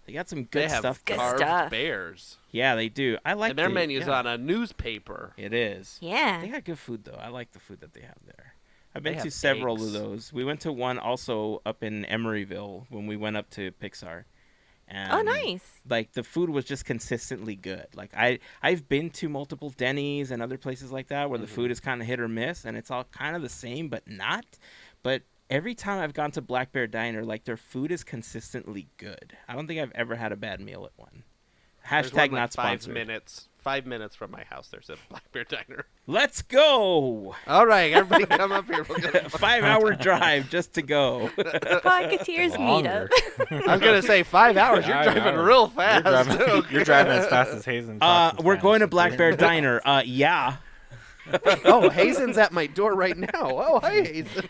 They got some They good have stuff. Good carved stuff. bears. Yeah, they do. I like And their the- menu's yeah. on a newspaper. It is. Yeah. They got good food, though. I like the food that they have there. I've been They to have several eggs. of those. We went to one also up in Emeryville when we went up to Pixar. And, Oh, nice. Like, the food was just consistently good. Like, I've been to multiple Denny's and other places like that where the food is kind of hit or miss, and it's all kind of the same, but not. But every time I've gone to Black Bear Diner, like, their food is consistently good. I don't think I've ever had a bad meal at one. There's Hashtag one, like, not 5 sponsored. minutes. 5 minutes from my house, there's a Black Bear Diner. Let's go! All right, everybody come up here. We'll go. 5-hour drive just to go. Podketeers Longer. meetup. I was going to say 5 hours. You're 5 driving hours. real fast. You're driving as fast as Heyzen talks in We're going to Spanish. Black Bear Diner. Yeah. Oh, Hazen's at my door right now. Oh, hi, Hazen.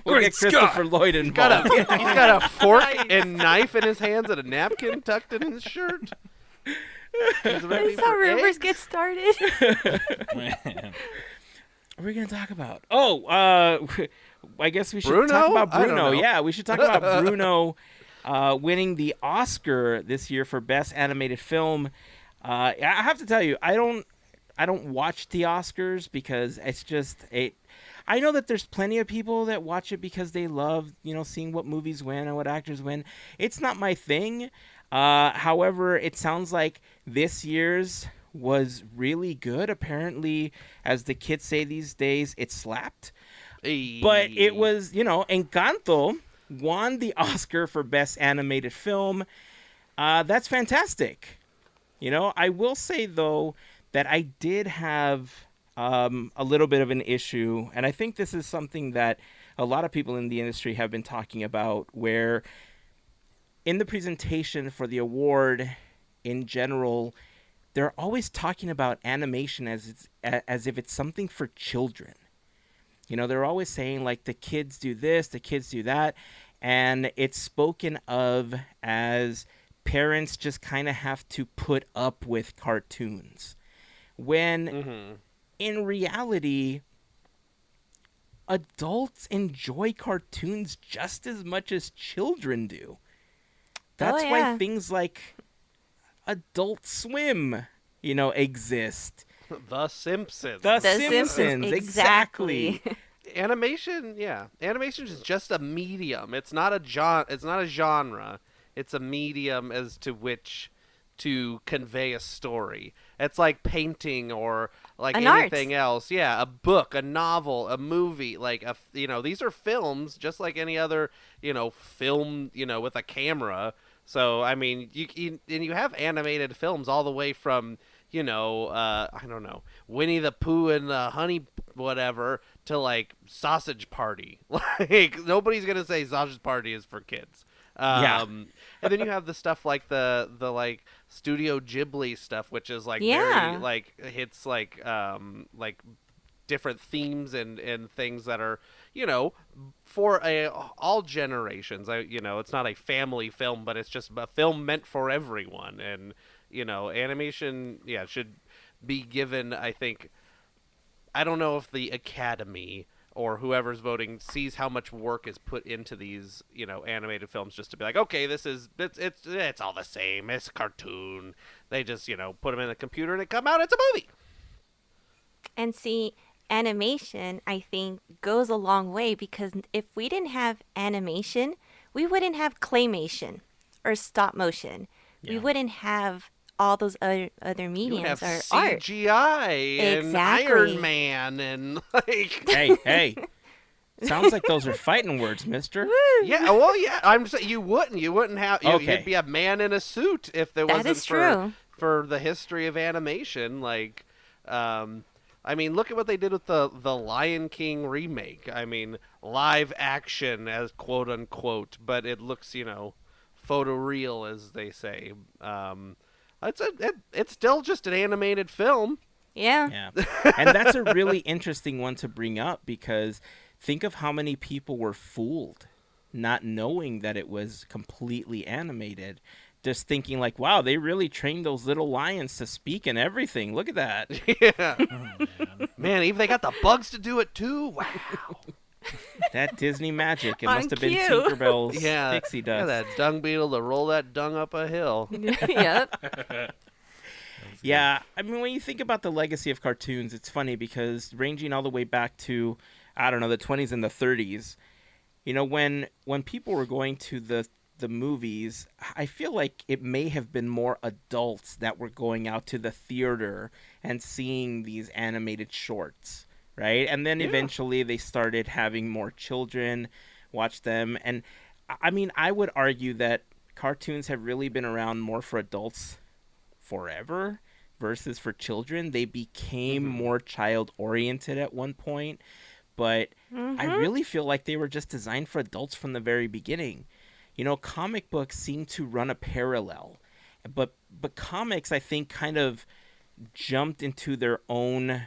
We'll Great get Christopher Scott. Lloyd He's got involved. a fork and knife in his hands and a napkin tucked in his shirt. He's ready That's how for rumors eggs. get started. Man. What are we going to talk about? Oh, I guess we should Bruno? talk about I don't Bruno. know. Yeah, we should talk about Bruno winning the Oscar this year for Best Animated Film. I have to tell you, I don't watch the Oscars because it's just I know that there's plenty of people that watch it because they love, seeing what movies win and what actors win. It's not my thing. However, it sounds like this year's was really good. Apparently, as the kids say these days, it slapped. Hey. But it was, Encanto won the Oscar for Best Animated Film. That's fantastic. I will say, though, that I did have a little bit of an issue, and I think this is something that a lot of people in the industry have been talking about, where in the presentation for the award in general, they're always talking about animation as if it's something for children. They're always saying, like, the kids do this, the kids do that, and it's spoken of as parents just kind of have to put up with cartoons. When in reality, adults enjoy cartoons just as much as children do. That's why things like Adult Swim, exist. The Simpsons. The Simpsons, exactly. Animation is just a medium. It's not a genre. It's a medium as to which to convey a story. It's like painting or like anything else. Yeah, a book, a novel, a movie, like these are films just like any other, film, with a camera. So, I mean, you have animated films all the way from, I don't know, Winnie the Pooh and the Honey whatever to like Sausage Party. Like, nobody's going to say Sausage Party is for kids. And then you have the stuff like the like Studio Ghibli stuff, which is like very like hits like different themes and things that are for all generations. It's not a family film, but it's just a film meant for everyone. And animation should be given, I think. I don't know if the Academy or whoever's voting sees how much work is put into these, animated films, just to be like, okay, it's all the same. It's a cartoon. They just, put them in the computer and it come out. It's a movie. And see, animation, I think, goes a long way, because if we didn't have animation, we wouldn't have claymation or stop motion. Yeah. We wouldn't have all those other mediums or art. CGI and Iron Man and like. Hey. Sounds like those are fighting words, mister. Yeah, well, yeah. I'm saying you wouldn't have. You'd be a man in a suit if there wasn't for the history of animation. Like, I mean, look at what they did with the Lion King remake. I mean, live action as quote unquote, but it looks photoreal, as they say. It's still just an animated film. Yeah. And that's a really interesting one to bring up, because think of how many people were fooled not knowing that it was completely animated, just thinking like, wow, they really trained those little lions to speak and everything. Look at that. Yeah. Oh, man, even they got the bugs to do it too. Wow. That Disney magic. It must have been Tinkerbell's pixie dust. Yeah, that dung beetle to roll that dung up a hill. Yep. Yeah, I mean, when you think about the legacy of cartoons, it's funny because ranging all the way back to, I don't know, the 20s and the 30s, when people were going to the movies, I feel like it may have been more adults that were going out to the theater and seeing these animated shorts. Right? And then eventually they started having more children watch them. And I mean, I would argue that cartoons have really been around more for adults forever versus for children. They became more child-oriented at one point. But I really feel like they were just designed for adults from the very beginning. Comic books seem to run a parallel. But comics, I think, kind of jumped into their own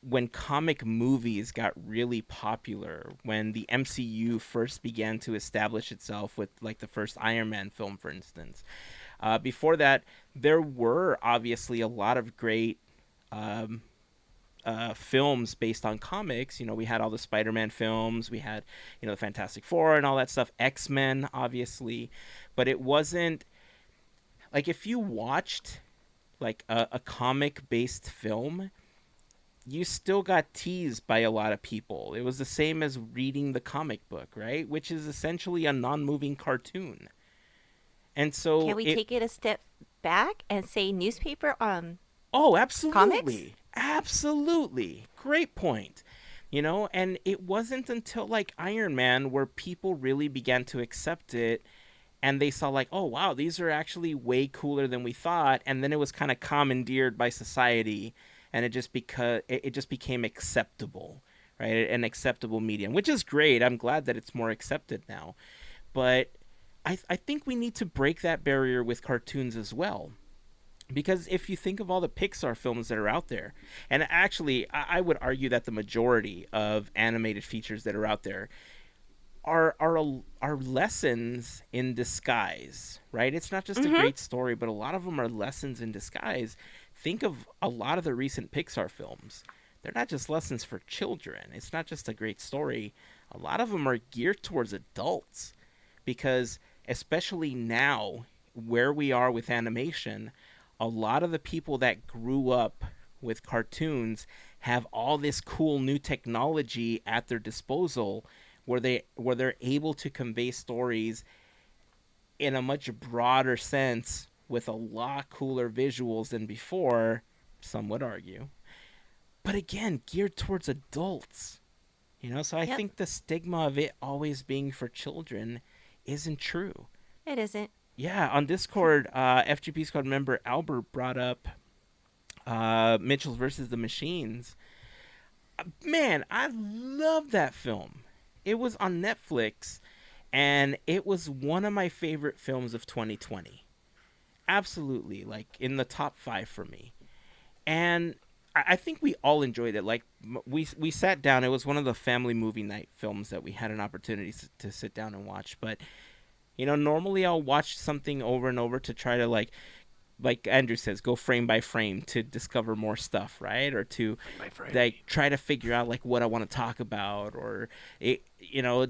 when comic movies got really popular, when the MCU first began to establish itself with like the first Iron Man film, for instance. Before that, there were obviously a lot of great films based on comics. We had all the Spider-Man films, we had the Fantastic Four and all that stuff, X-Men obviously, but it wasn't like, if you watched like a comic-based film, you still got teased by a lot of people. It was the same as reading the comic book, right? Which is essentially a non-moving cartoon. And so can we take it a step back and say newspaper? Oh, absolutely. Comics? Absolutely. Great point. And it wasn't until like Iron Man where people really began to accept it and they saw like, oh wow, these are actually way cooler than we thought, and then it was kind of commandeered by society, and it just became acceptable, right? An acceptable medium, which is great. I'm glad that it's more accepted now, but I think we need to break that barrier with cartoons as well. Because if you think of all the Pixar films that are out there, and actually I would argue that the majority of animated features that are out there are lessons in disguise, right? It's not just a great story, but a lot of them are lessons in disguise. Think of a lot of the recent Pixar films. They're not just lessons for children. It's not just a great story. A lot of them are geared towards adults, because especially now where we are with animation, a lot of the people that grew up with cartoons have all this cool new technology at their disposal, where they're able to convey stories in a much broader sense with a lot cooler visuals than before, some would argue. But again, geared towards adults. So I think the stigma of it always being for children isn't true. It isn't. Yeah, on Discord, FGP Squad member Albert brought up Mitchell's versus the Machines. Man, I love that film. It was on Netflix, and it was one of my favorite films of 2020. Absolutely, like in the top 5 for me. And I think we all enjoyed it. Like we sat down. It was one of the family movie night films that we had an opportunity to sit down and watch. But normally I'll watch something over and over to try to like Andrew says, go frame by frame to discover more stuff, right? Or to like try to figure out like what I want to talk about, or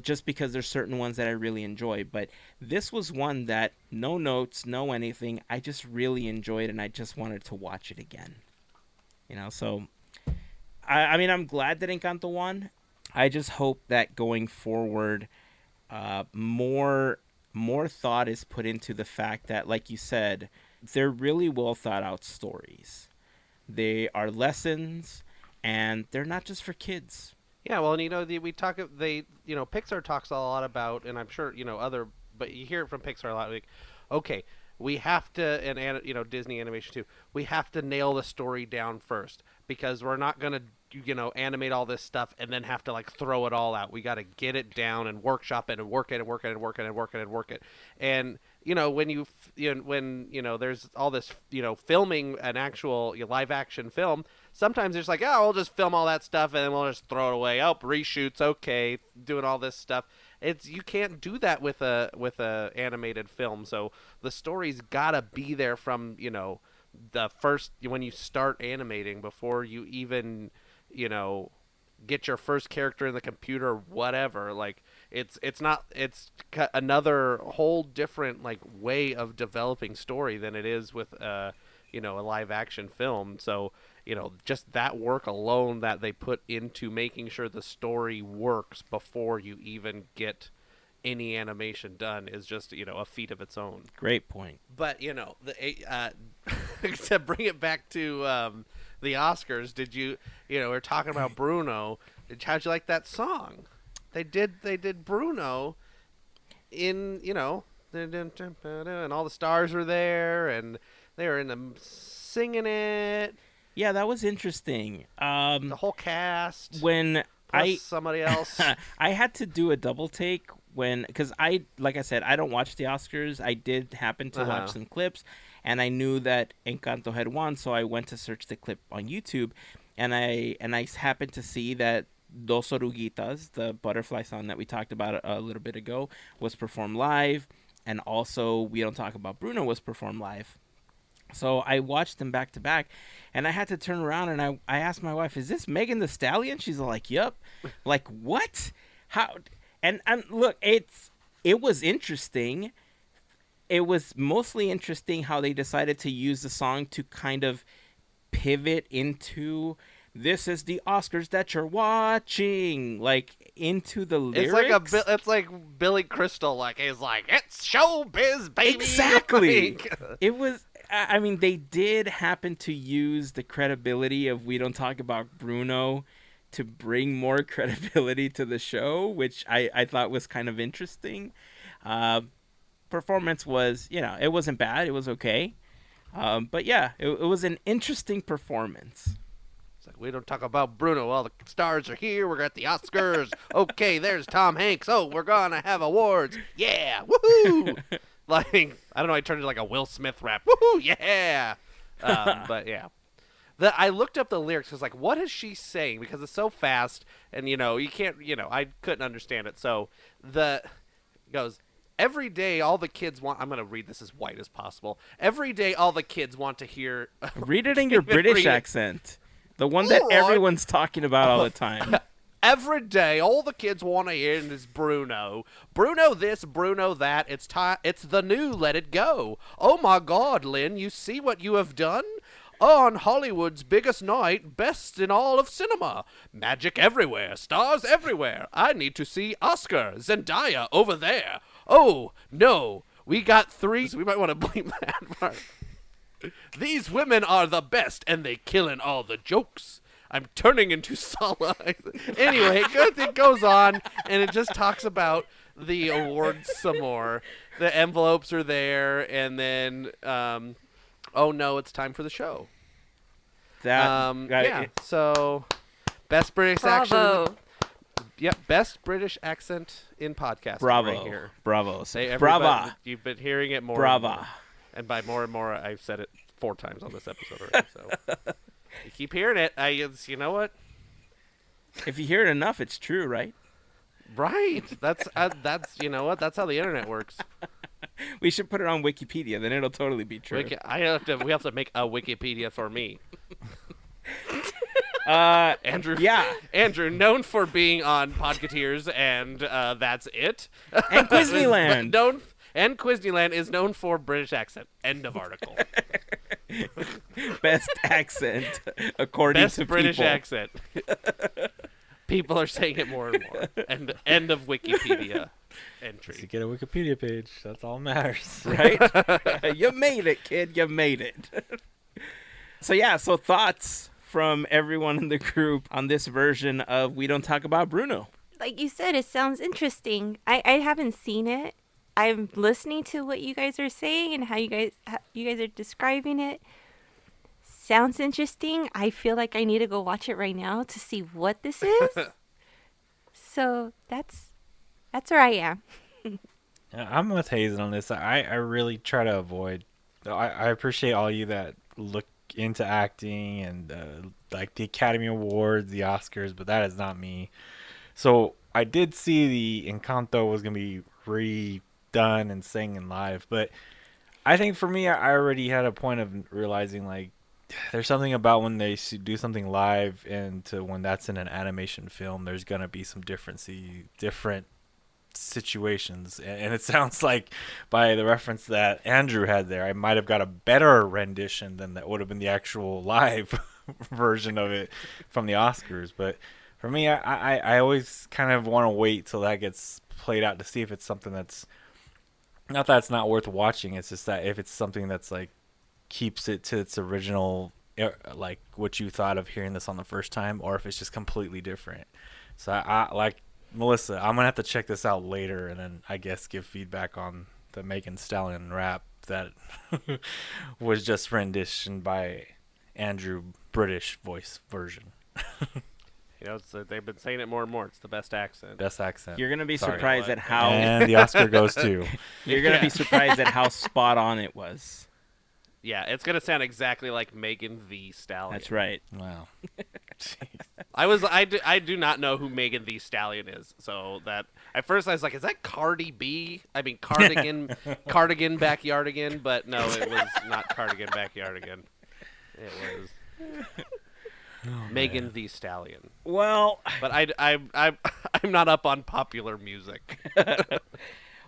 just because there's certain ones that I really enjoy. But this was one that no notes, no anything. I just really enjoyed, and I just wanted to watch it again. So I mean, I'm glad that Encanto won. I just hope that going forward, more thought is put into the fact that, like you said, they're really well thought out stories. They are lessons, and they're not just for kids. Yeah, well, and Pixar talks a lot about, and I'm sure but you hear it from Pixar a lot. Like, okay, we have to, and Disney animation too. We have to nail the story down first, because we're not gonna animate all this stuff and then have to like throw it all out. We got to get it down and workshop it and work it and work it and work it and work it and work it. And when there's all this filming an actual live action film, sometimes it's like, we'll just film all that stuff and then we'll just throw it away. Reshoots, okay, doing all this stuff. You can't do that with a animated film. So the story's gotta be there from the first, when you start animating, before you even get your first character in the computer, whatever. Like it's another whole different like way of developing story than it is with a live action film. So just that work alone that they put into making sure the story works before you even get any animation done is just a feat of its own. Great point. But to bring it back to the Oscars, did we're talking about Bruno. How'd you like that song? They did Bruno in and all the stars were there and they were in the singing it. Yeah, that was interesting. The whole cast. When somebody else. I had to do a double take because like I said, I don't watch the Oscars. I did happen to watch some clips, and I knew that Encanto had won, so I went to search the clip on YouTube, and I happened to see that Dos Oruguitas, the butterfly song that we talked about a little bit ago, was performed live, and also We Don't Talk About Bruno was performed live. So I watched them back to back, and I had to turn around and I asked my wife, "Is this Megan Thee Stallion?" She's like, "Yep." Like, what? How? And look, it was interesting. It was mostly interesting how they decided to use the song to kind of pivot into, this is the Oscars that you're watching, like into the lyrics. It's like Billy Crystal, like he's like, it's showbiz, baby. Exactly. It was. I mean, they did happen to use the credibility of We Don't Talk About Bruno to bring more credibility to the show, which I thought was kind of interesting. performance was, it wasn't bad. It was okay. But yeah, it was an interesting performance. It's like, we don't talk about Bruno. All the stars are here. We're at the Oscars. Okay, there's Tom Hanks. Oh, we're gonna have awards. Yeah, woohoo! Like, I don't know. I turned it like a Will Smith rap. Woohoo! Yeah. But yeah. I looked up the lyrics. I was like, what is she saying? Because it's so fast, and, you can't, I couldn't understand it. So it goes, every day all the kids want, I'm going to read this as white as possible. Every day all the kids want to hear. Read it in your British accent. The one that everyone's talking about all the time. Every day all the kids want to hear is Bruno. Bruno this, Bruno that. It's the new Let It Go. Oh my God, Lynn, you see what you have done? On Hollywood's biggest night, best in all of cinema. Magic everywhere, stars everywhere. I need to see Oscar, Zendaya over there. Oh, no, we got 3, so we might want to bleep that part. These women are the best, and they killin' all the jokes. I'm turning into Sala. Anyway, it goes on, and it just talks about the awards some more. The envelopes are there, and then... oh no, it's time for the show. So best British accent. Yep, best British accent in podcast. Bravo. Right here. Bravo. Say brava. You've been hearing it more. Brava. And more. And by more and more, I've said it 4 times on this episode already. So you keep hearing it. You know what? If you hear it enough, it's true, right? Right. That's you know what? That's how the internet works. We should put it on Wikipedia, then it'll totally be true. We have to make a Wikipedia for me. Andrew. Yeah. Andrew, known for being on Podketeers, and that's it. And Disneyland. And Disneyland is known for British accent. End of article. Best accent, according Best to British people. accent. People are saying it more and more. End of Wikipedia entry. To get a Wikipedia page, that's all that matters. Right? You made it, kid. You made it. So thoughts from everyone in the group on this version of We Don't Talk About Bruno. Like you said, it sounds interesting. I haven't seen it. I'm listening to what you guys are saying and how you guys are describing it. Sounds interesting. I feel like I need to go watch it right now to see what this is. So that's where I am. I'm with Heyzen on this. I really try to avoid. I appreciate all you that look into acting and like the Academy Awards, the Oscars, but that is not me. So I did see the Encanto was gonna be redone and singing live, but I think for me, I already had a point of realizing like there's something about when they do something live and to when that's in an animation film, there's gonna be some different situations, and it sounds like by the reference that Andrew had there, I might have got a better rendition than that would have been the actual live version of it from the Oscars. But for me, I always kind of want to wait till that gets played out to see if it's something that's not that it's not worth watching. It's just that if it's something that's like keeps it to its original, like what you thought of hearing this on the first time, or if it's just completely different. So I like Melissa, I'm gonna have to check this out later, and then I guess give feedback on the Megan Stallion rap that was just renditioned by Andrew British voice version. They've been saying it more and more. It's the best accent. Best accent. You're gonna be Sorry. surprised at how And the Oscar goes to. you're gonna be surprised at how spot on it was. Yeah, it's gonna sound exactly like Megan the Stallion. That's right. Wow. I do not know who Megan the Stallion is. So that at first I was like, is that Cardi B? I mean Cardigan Backyardigan, but no, it was not Cardigan Backyardigan. It was Megan the Stallion. Well, but I'm not up on popular music.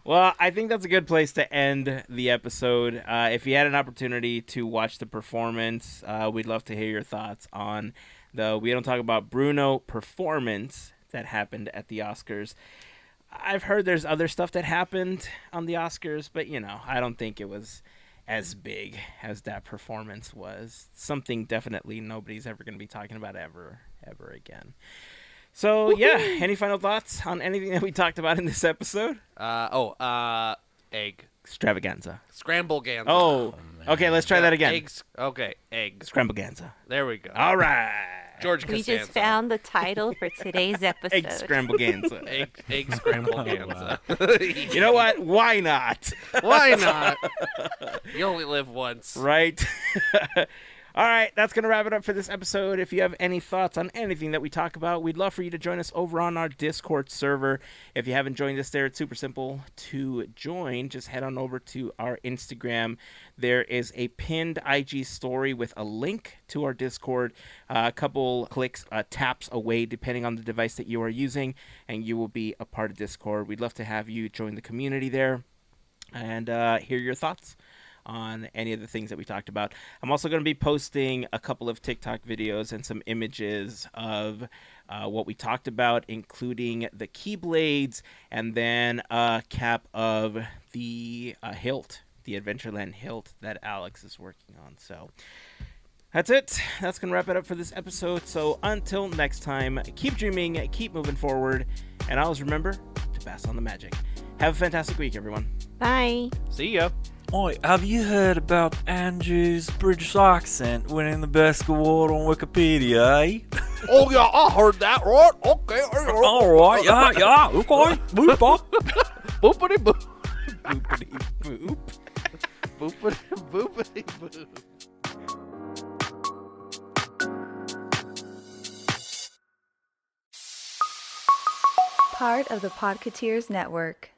Well, I think that's a good place to end the episode. If you had an opportunity to watch the performance, we'd love to hear your thoughts on the We Don't Talk About Bruno performance that happened at the Oscars. I've heard there's other stuff that happened on the Oscars, but, I don't think it was as big as that performance was. Something definitely nobody's ever going to be talking about ever again. So, any final thoughts on anything that we talked about in this episode? Egg. Egg-scramble-ganza. Scramble-ganza. Oh, okay. Let's try that again. Eggs. Okay, eggs. Scramble-ganza. There we go. All right. George We Costanza. just found the title for today's episode. Egg-scramble-ganza. Egg scramble-ganza. You know what? Why not? Why not? You only live once. Right? All right, that's going to wrap it up for this episode. If you have any thoughts on anything that we talk about, we'd love for you to join us over on our Discord server. If you haven't joined us there, it's super simple to join. Just head on over to our Instagram. There is a pinned IG story with a link to our Discord. A couple clicks, taps away, depending on the device that you are using, and you will be a part of Discord. We'd love to have you join the community there and hear your thoughts on any of the things that we talked about. I'm also going to be posting a couple of TikTok videos and some images of what we talked about, including the Keyblades and then a cap of the hilt, the Adventureland hilt that Alex is working on. So that's it. That's going to wrap it up for this episode. So until next time, keep dreaming, keep moving forward, and always remember to pass on the magic. Have a fantastic week, everyone. Bye. See ya. Oi, have you heard about Andrew's British accent winning the best award on Wikipedia, eh? Oh, yeah, I heard that, right? Okay. Alright, yeah, okay. Move on. Boopity boop. Boopity boop. Boopity boop. Part of the Podketeers Network.